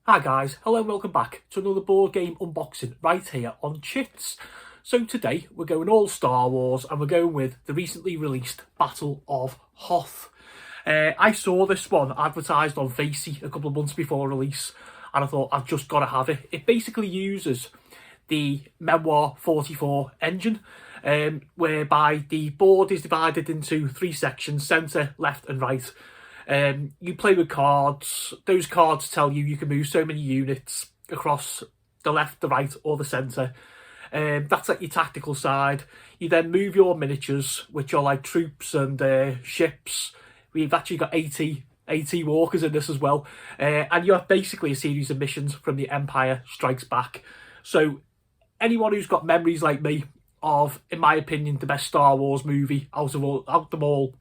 Hi guys, hello and welcome back to another board game unboxing right here on Chits. So today we're going all Star Wars and we're going with the recently released Battle of Hoth. I saw this one advertised on Facey a couple of months before release and I thought I've just got to have it. It basically uses the Memoir 44 engine, whereby the board is divided into three sections: centre, left and right. You play with cards. Those cards tell you can move so many units across the left, the right or the centre. That's like your tactical side. You then move your miniatures, which are like troops and ships. We've actually got AT walkers in this as well. And you have basically a series of missions from the Empire Strikes Back. So anyone who's got memories like me of, in my opinion, the best Star Wars movie out them all,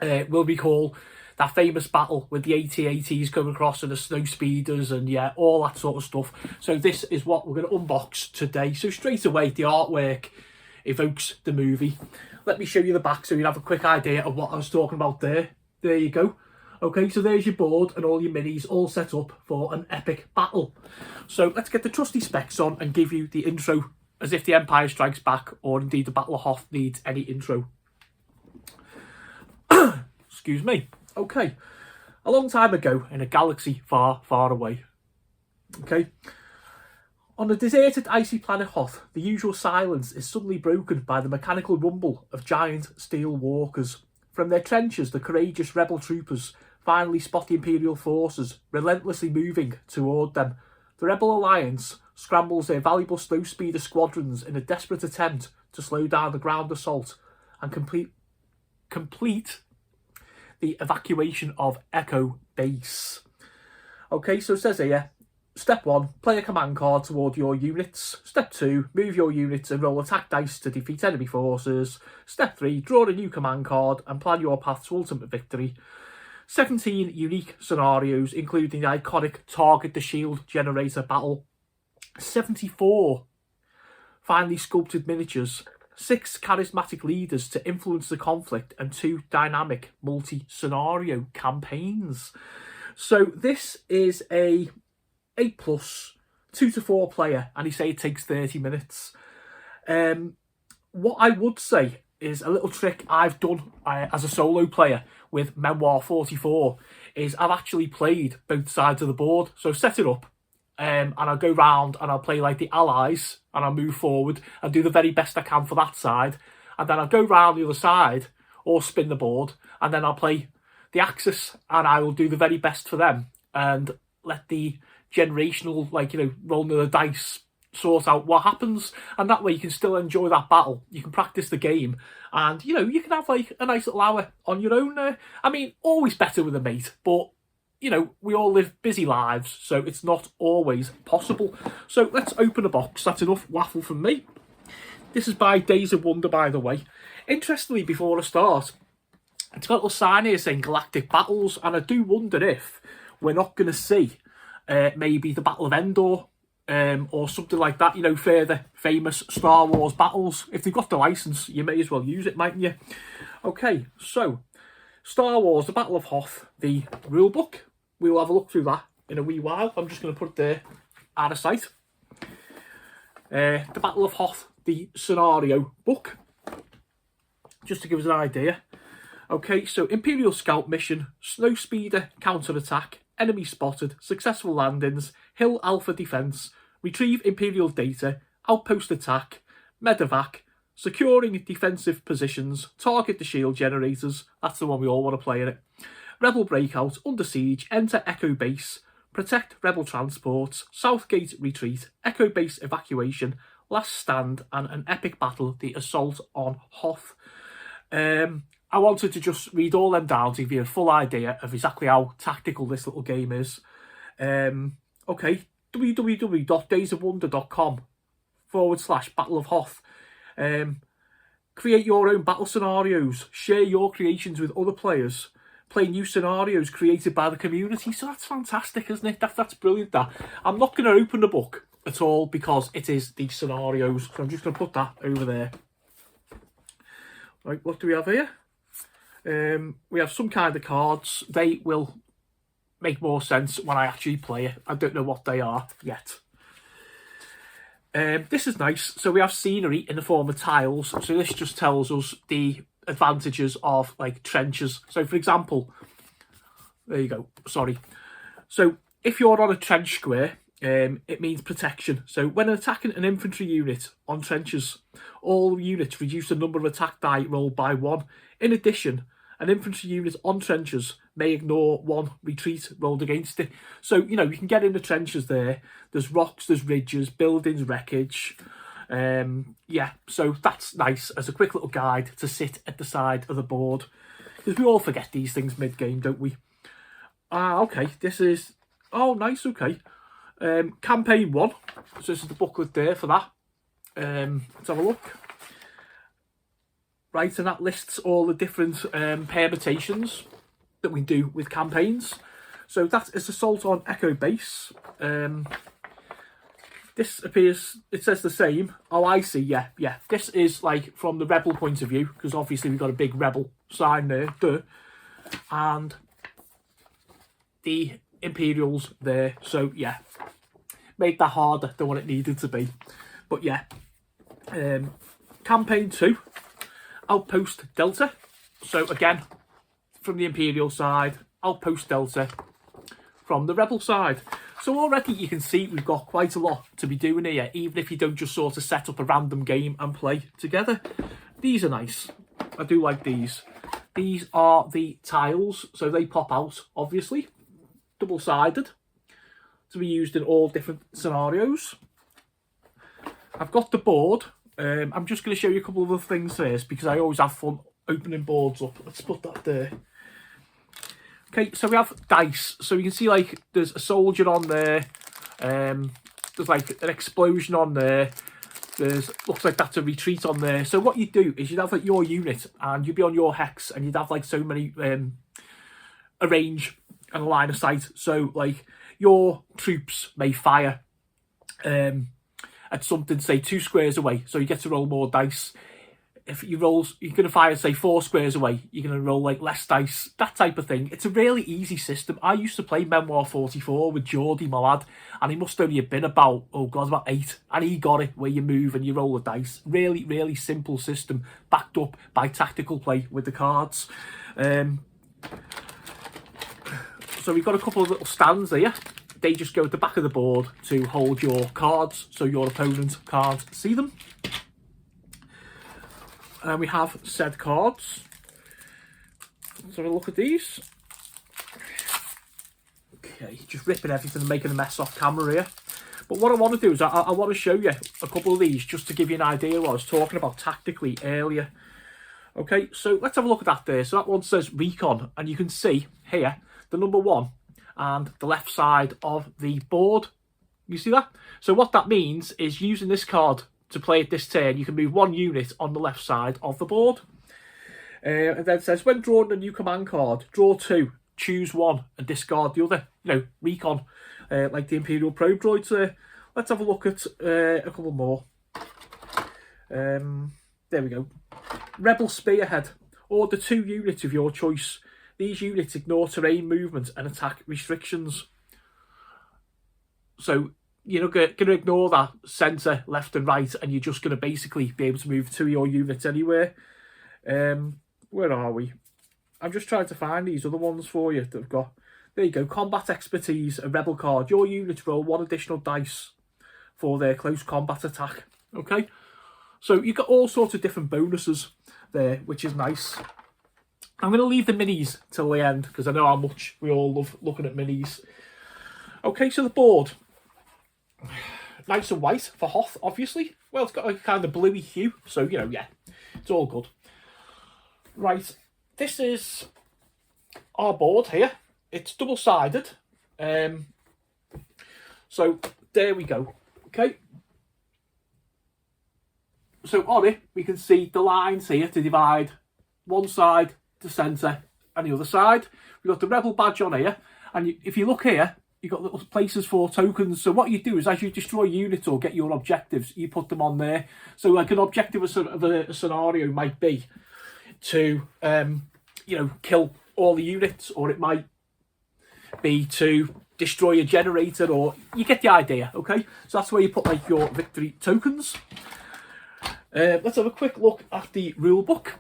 will recall that famous battle with the AT-ATs coming across and the snow speeders and yeah, all that sort of stuff. So this is what we're going to unbox today. So straight away, the artwork evokes the movie. Let me show you the back so you have a quick idea of what I was talking about there. There you go. Okay, so there's your board and all your minis all set up for an epic battle. So let's get the trusty specs on and give you the intro as if the Empire Strikes Back or indeed the Battle of Hoth needs any intro. Excuse me. Okay, a long time ago in a galaxy far, far away. Okay, on a deserted icy planet Hoth, the usual silence is suddenly broken by the mechanical rumble of giant steel walkers. From their trenches, the courageous rebel troopers finally spot the Imperial forces relentlessly moving toward them. The Rebel Alliance scrambles their valuable snowspeeder squadrons in a desperate attempt to slow down the ground assault and complete the evacuation of Echo Base. Okay, so it says here, step 1, play a command card toward your units. Step 2, move your units and roll attack dice to defeat enemy forces. Step 3, draw a new command card and plan your path to ultimate victory. 17 unique scenarios, including the iconic Target the Shield generator battle. 74 finely sculpted miniatures. 6 charismatic leaders to influence the conflict and 2 dynamic multi-scenario campaigns. So this is a 8+, 2 to 4 player, and he say it takes 30 minutes. What I would say is a little trick I've done as a solo player with Memoir 44 is I've actually played both sides of the board. So set it up. And I'll go round and I'll play like the allies and I'll move forward and do the very best I can for that side. And then I'll go round the other side or spin the board and then I'll play the Axis and I will do the very best for them and let the generational, rolling of the dice sort out what happens. And that way you can still enjoy that battle. You can practice the game and, you can have like a nice little hour on your own. Always better with a mate, but we all live busy lives, so it's not always possible. So let's open a box. That's enough waffle from me. This is by Days of Wonder, by the way. Interestingly, before I start, it's got a little sign here saying Galactic Battles, and I do wonder if we're not going to see maybe the Battle of Endor or something like that, further famous Star Wars battles. If they've got the license, you may as well use it, mightn't you? Okay, so Star Wars, the Battle of Hoth, the rulebook. We will have a look through that in a wee while. I'm just going to put it there out of sight. The Battle of Hoth, the scenario book. Just to give us an idea. Okay, so Imperial Scout mission, Snowspeeder counter-attack, enemy spotted, successful landings, Hill Alpha defense, retrieve Imperial data, outpost attack, medevac, securing defensive positions, target the shield generators. That's the one we all want to play in it. Rebel breakout, under siege, enter Echo Base, protect rebel transports, Southgate retreat, Echo Base evacuation, last stand, and an epic battle, the assault on Hoth. I wanted to just read all them down to give you a full idea of exactly how tactical this little game is. Okay, www.daysofwonder.com/Battle of Hoth. Create your own battle scenarios, share your creations with other players, play new scenarios created by the community. So that's fantastic, isn't it? That's brilliant. That I'm not going to open the book at all because it is the scenarios. So I'm just going to put that over there. Right, what do we have here? We have some kind of cards. They will make more sense when I actually play it. I don't know what they are yet. This is nice. So we have scenery in the form of tiles. So this just tells us the advantages of like trenches. So for example, there you go, sorry. So if you're on a trench square, it means protection. So when attacking an infantry unit on trenches, all units reduce the number of attack die rolled by 1. In addition, an infantry unit on trenches may ignore 1 retreat rolled against it. So, you know, you can get in the trenches there. There's rocks, there's ridges, buildings, wreckage. Yeah, so that's nice as a quick little guide to sit at the side of the board. Because we all forget these things mid-game, don't we? Okay, this is... Oh, nice, okay. Campaign 1. So this is the booklet there for that. Let's have a look. Right, and that lists all the different permutations that we do with campaigns. So that is Assault on Echo Base. This appears, it says the same. Oh, I see, yeah. This is like from the Rebel point of view, because obviously we've got a big Rebel sign there. Duh. And the Imperials there. So, yeah. Made that harder than what it needed to be. But, yeah. Campaign 2. Outpost Delta. So again, from the Imperial side, Outpost Delta from the Rebel side. So already you can see we've got quite a lot to be doing here, even if you don't just sort of set up a random game and play together. These are nice. I do like these. These are the tiles, so they pop out, obviously. Double-sided, to be used in all different scenarios. I've got the board. I'm just going to show you a couple of other things first because I always have fun opening boards up. Let's put that there. Okay, so we have dice. So you can see like there's a soldier on there. There's like an explosion on there. There's looks like that's a retreat on there. So what you do is you'd have like your unit and you'd be on your hex and you'd have like so many a range and a line of sight. So like your troops may fire at something, say 2 squares away, so you get to roll more dice. If you roll, you're going to fire, say 4 squares away, you're going to roll like less dice, that type of thing. It's a really easy system. I used to play Memoir 44 with Geordie, my lad, and he must only have been about, about 8, and he got it where you move and you roll the dice. Really, really simple system, backed up by tactical play with the cards. So we've got a couple of little stands here. They just go at the back of the board to hold your cards so your opponent can't see them. And we have said cards. Let's have a look at these. Okay, just ripping everything and making a mess off camera here. But what I want to do is I want to show you a couple of these just to give you an idea of what I was talking about tactically earlier. Okay, so let's have a look at that there. So that one says Recon, and you can see here the number 1 and the left side of the board. You see that? So what that means is using this card to play it this turn, you can move 1 unit on the left side of the board. And then it says, when drawing a new command card, draw 2, choose 1 and discard the other. You know, Recon, like the Imperial Probe droids there. Let's have a look at a couple more. There we go. Rebel Spearhead. Order 2 units of your choice. These units ignore terrain movement and attack restrictions. So you're going to ignore that centre, left and right, and you're just going to basically be able to move 2 of your units anywhere. Where are we? I'm just trying to find these other ones for you that I've got. There you go. Combat Expertise, a Rebel card. Your units roll 1 additional dice for their close combat attack. Okay? So you've got all sorts of different bonuses there, which is nice. I'm going to leave the minis till the end because I know how much we all love looking at minis. Okay, so the board. Nice and white for Hoth, obviously. Well, it's got a kind of bluey hue, so, you know, yeah, it's all good. Right, this is our board here. It's double-sided. So, there we go. Okay. So, on it, we can see the lines here to divide one side, the centre, and the other side. We've got the Rebel badge on here, and if you look here, you've got little places for tokens. So what you do is as you destroy units or get your objectives, you put them on there. So like an objective of a scenario might be to, you know, kill all the units, or it might be to destroy a generator, or you get the idea, okay? So that's where you put like your victory tokens. Let's have a quick look at the rule book.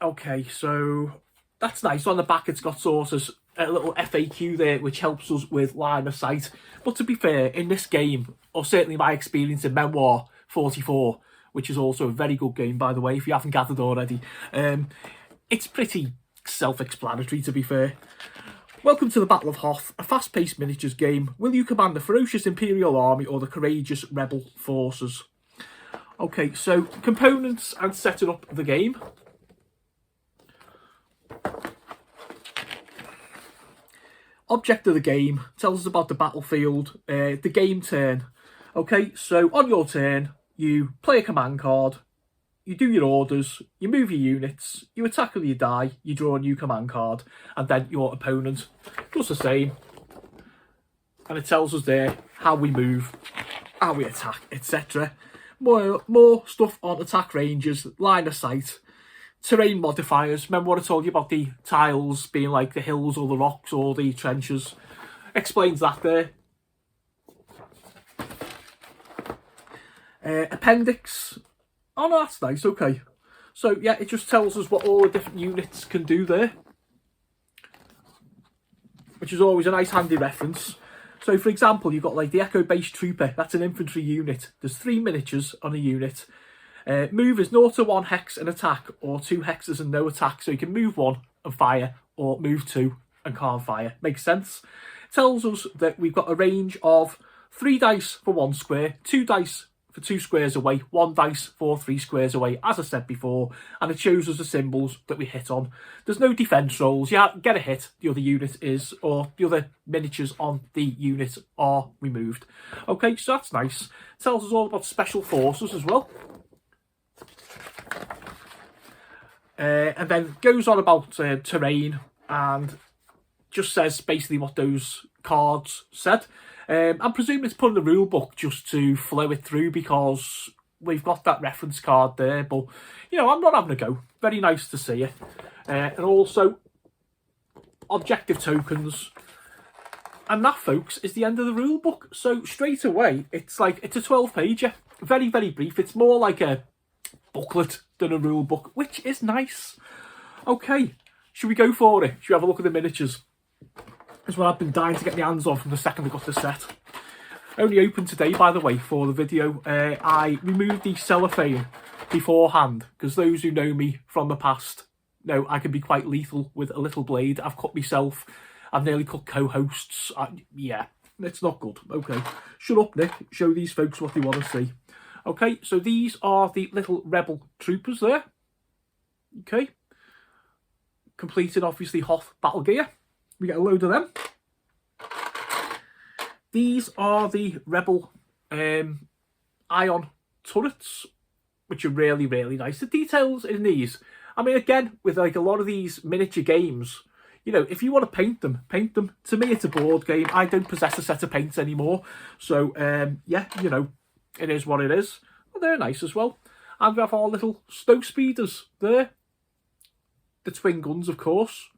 Okay, so that's nice. On the back it's got sort of a little FAQ there which helps us with line of sight. But to be fair, in this game, or certainly my experience in Memoir 44, which is also a very good game by the way if you haven't gathered already, it's pretty self-explanatory to be fair. Welcome to the Battle of Hoth, a fast-paced miniatures game. Will you command the ferocious Imperial army or the courageous rebel forces? Okay, so components and setting up the game. Object of the game tells us about the battlefield, the game turn. Okay, so on your turn, you play a command card, you do your orders, you move your units, you attack with your die, you draw a new command card, and then your opponent does the same. And it tells us there how we move, how we attack, etc. More stuff on attack ranges, line of sight, terrain modifiers. Remember what I told you about the tiles being like the hills or the rocks or the trenches? Explains that there. Appendix. Oh no, that's nice, okay. So yeah, it just tells us what all the different units can do there, which is always a nice handy reference. So for example, you've got like the Echo Base Trooper, that's an infantry unit. There's 3 miniatures on a unit. Move is 0 to 1 hex and attack, or 2 hexes and no attack. So you can move 1 and fire, or move 2 and can't fire. Makes sense. Tells us that we've got a range of 3 dice for 1 square, 2 dice for 2 squares away, 1 dice for 3 squares away, as I said before, and it shows us the symbols that we hit on. There's no defense rolls. You get a hit, the other unit is, or the other miniatures on the unit are removed. Okay, so that's nice. Tells us all about special forces as well. And then goes on about terrain and just says basically what those cards said. I'm presuming it's put in the rule book just to flow it through because we've got that reference card there. But, you know, I'm not having a go. Very nice to see it. And also, objective tokens. And that, folks, is the end of the rule book. So straight away, it's a 12-pager. Very, very brief. It's more like a booklet than a rule book, which is nice. Okay, should we go for it? Should we have a look at the miniatures? That's what I've been dying to get my hands on from the second I got the set. Only opened today, by the way, for the video. I removed the cellophane beforehand, because those who know me from the past know I can be quite lethal with a little blade. I've cut myself. I've nearly cut co-hosts. Yeah, it's not good. Okay, shut up, Nick. Show these folks what they want to see. Okay, so these are the little rebel troopers there. Okay. Completed, obviously, Hoth battle gear. We get a load of them. These are the rebel ion turrets, which are really, really nice. The details in these, I mean, again, with like a lot of these miniature games, you know, if you want to paint them, paint them. To me, it's a board game. I don't possess a set of paints anymore. So, yeah, you know, it is what it is. But they're nice as well. And we have our little snow speeders there. The twin guns, of course.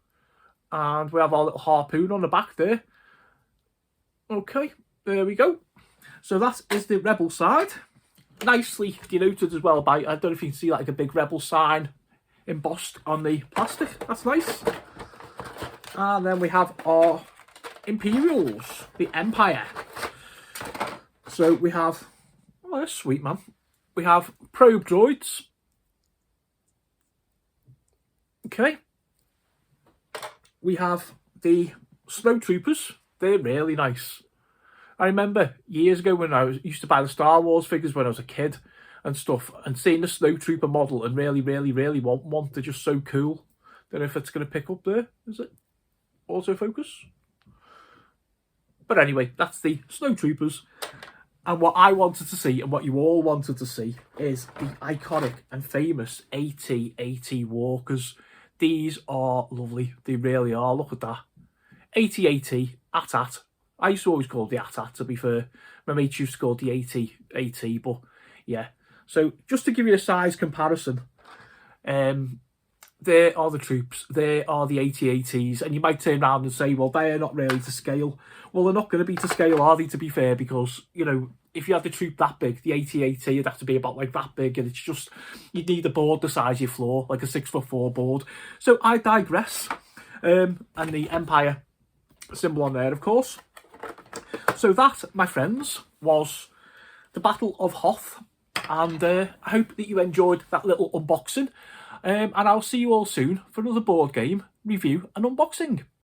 And we have our little harpoon on the back there. Okay, there we go. So that is the rebel side. Nicely denoted as well by, I don't know if you can see like a big rebel sign embossed on the plastic. That's nice. And then we have our Imperials, the Empire. So we have, oh, that's sweet, man. We have probe droids. Okay. We have the snowtroopers. They're really nice. I remember years ago when I used to buy the Star Wars figures when I was a kid and stuff, and seeing the snowtrooper model and really, really, really want one. They're just so cool. Don't know if it's going to pick up there. Is it? Autofocus? But anyway, that's the snowtroopers. And what I wanted to see, and what you all wanted to see, is the iconic and famous AT-AT walkers. These are lovely. They really are. Look at that. AT-AT, AT-AT. I used to always call it the AT-AT, to be fair. My mates used to call it the AT-AT, but yeah. So just to give you a size comparison, there are the troops, there are the AT-ATs, and you might turn around and say, well, they're not really to scale. Well, they're not going to be to scale, are they, to be fair, because, you know, if you had the troop that big, the AT-AT would have to be about like that big, and it's just, you'd need a board the size of your floor, like a 6'4" board. So I digress. And the Empire symbol on there, of course. So that, my friends, was the Battle of Hoth, and I hope that you enjoyed that little unboxing. And I'll see you all soon for another board game review and unboxing.